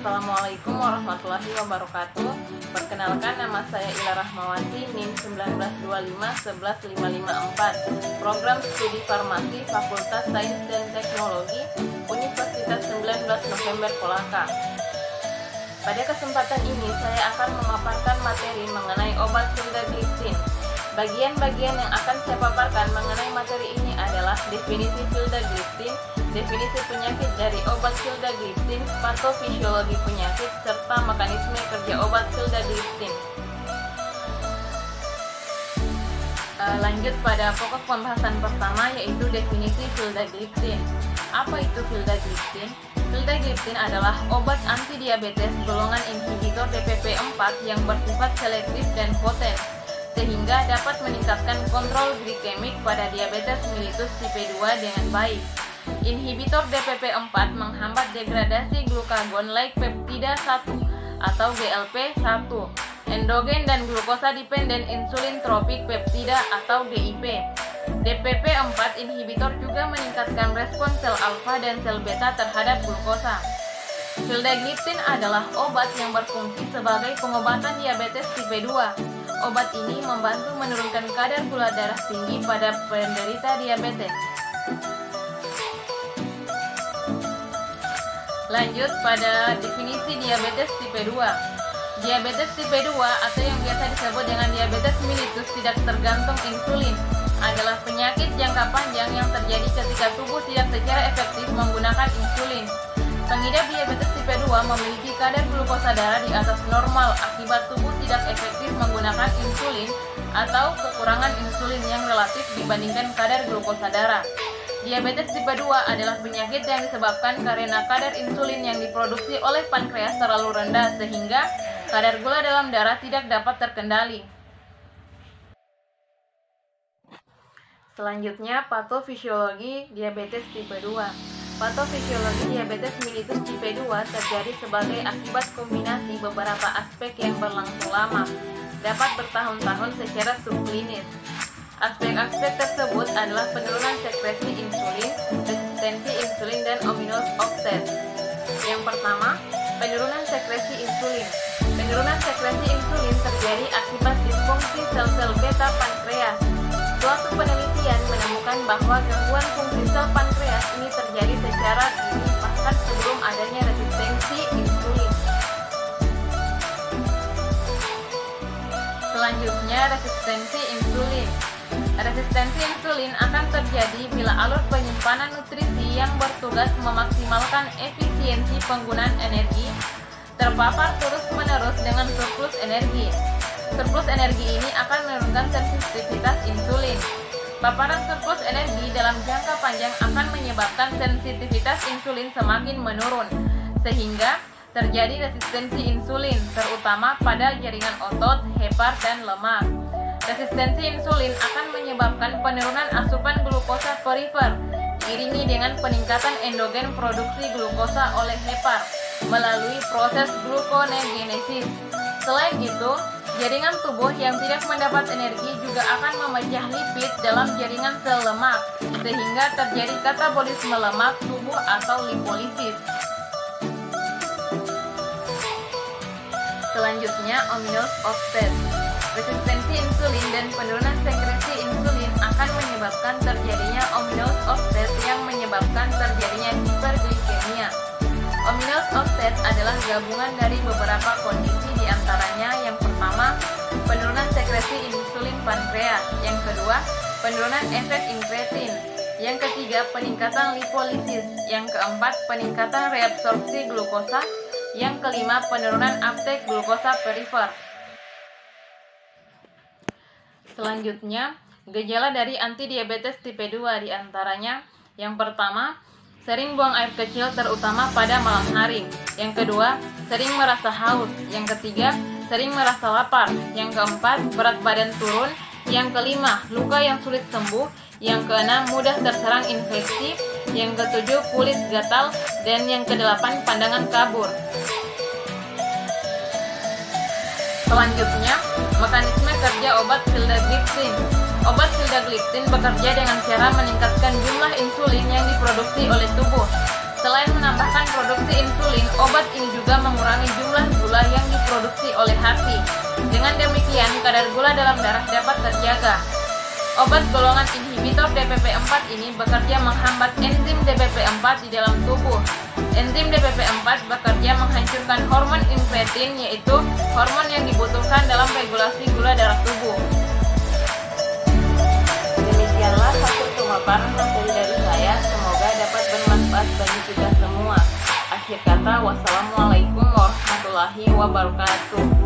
Assalamualaikum warahmatullahi wabarakatuh. Perkenalkan, nama saya Ila Rahmawati, NIM 1925-11554, Program Studi Farmasi Fakultas Sains dan Teknologi Universitas 19 November Kolaka. Pada kesempatan ini saya akan memaparkan materi mengenai obat vildagliptin. Bagian-bagian yang akan saya paparkan mengenai materi ini adalah definisi vildagliptin, definisi penyakit dari obat vildagliptin, patofisiologi penyakit, serta mekanisme kerja obat vildagliptin. Lanjut pada pokok pembahasan pertama, yaitu definisi vildagliptin. Apa itu vildagliptin? Vildagliptin adalah obat antidiabetes golongan inhibitor DPP-4 yang bersifat selektif dan poten, sehingga dapat meningkatkan kontrol glikemik pada diabetes mellitus tipe 2 dengan baik. Inhibitor DPP-4 menghambat degradasi glukagon-like peptida 1 atau GLP-1, endogen dan glukosa dependent insulin tropik peptida atau GIP. DPP-4 inhibitor juga meningkatkan respons sel alfa dan sel beta terhadap glukosa. Vildagliptin adalah obat yang berfungsi sebagai pengobatan diabetes tipe 2. Obat ini membantu menurunkan kadar gula darah tinggi pada penderita diabetes. Lanjut pada definisi diabetes tipe 2. Diabetes tipe 2 atau yang biasa disebut dengan diabetes mellitus tidak tergantung insulin adalah penyakit jangka panjang yang terjadi ketika tubuh tidak secara efektif menggunakan insulin. Pengidap diabetes tipe 2 memiliki kadar glukosa darah di atas normal akibat tubuh tidak efektif menggunakan insulin atau kekurangan insulin yang relatif dibandingkan kadar glukosa darah. Diabetes tipe 2 adalah penyakit yang disebabkan karena kadar insulin yang diproduksi oleh pankreas terlalu rendah sehingga kadar gula dalam darah tidak dapat terkendali. Selanjutnya, patofisiologi diabetes tipe 2. Patofisiologi diabetes mellitus tipe 2 terjadi sebagai akibat kombinasi beberapa aspek yang berlangsung lama, dapat bertahun-tahun secara subklinis. Aspek-aspek tersebut adalah penurunan sekresi insulin, resistensi insulin, dan ominous offset. Yang pertama, penurunan sekresi insulin. Penurunan sekresi insulin terjadi akibat disfungsi sel-sel beta pankreas. Suatu penelitian menemukan bahwa gangguan fungsi sel pankreas ini terjadi secara dini bahkan sebelum adanya resistensi insulin. Selanjutnya, resistensi insulin. Resistensi insulin akan terjadi bila alur penyimpanan nutrisi yang bertugas memaksimalkan efisiensi penggunaan energi terpapar terus-menerus dengan surplus energi. Surplus energi ini akan menurunkan sensitivitas insulin. Paparan surplus energi dalam jangka panjang akan menyebabkan sensitivitas insulin semakin menurun, sehingga terjadi resistensi insulin, terutama pada jaringan otot, hepar, dan lemak. Resistensi insulin akan menyebabkan penurunan asupan glukosa perifer, diiringi dengan peningkatan endogen produksi glukosa oleh hepar melalui proses gluconeogenesis. Selain itu, jaringan tubuh yang tidak mendapat energi juga akan memecah lipid dalam jaringan sel lemak, sehingga terjadi katabolisme lemak tubuh atau lipolisis. Selanjutnya, ominous offset. Resistensi insulin dan penurunan sekresi insulin akan menyebabkan terjadinya ominous offset yang menyebabkan terjadinya hiperglikemia. Ominous offset adalah gabungan dari beberapa kondisi, diantaranya yang pertama, penurunan sekresi insulin pankreas, yang kedua, penurunan efek inkretin, yang ketiga, peningkatan lipolisis, yang keempat, peningkatan reabsorpsi glukosa, yang kelima, penurunan uptake glukosa perifer. Selanjutnya, gejala dari antidiabetes tipe 2 diantaranya, yang pertama, sering buang air kecil terutama pada malam hari. Yang kedua, sering merasa haus. Yang ketiga, sering merasa lapar. Yang keempat, berat badan turun. Yang kelima, luka yang sulit sembuh. Yang keenam, mudah terserang infeksi. Yang ketujuh, kulit gatal. Dan yang kedelapan, pandangan kabur. Selanjutnya, mekanisme kerja obat vildagliptin. Obat vildagliptin bekerja dengan cara meningkatkan jumlah insulin yang diproduksi oleh tubuh, Selain menambahkan produksi insulin, obat ini juga mengurangi jumlah gula yang diproduksi oleh hati. Dengan demikian, kadar gula dalam darah dapat terjaga. Obat golongan inhibitor DPP-4 ini bekerja menghambat enzim DPP-4 di dalam tubuh. Enzim DPP-4 bekerja menghancurkan hormon incretin, yaitu hormon yang dibutuhkan dalam regulasi gula darah tubuh. Demikianlah satu pemaparan materi dari saya, semoga dapat bermanfaat bagi kita semua. Akhir kata, wassalamualaikum warahmatullahi wabarakatuh.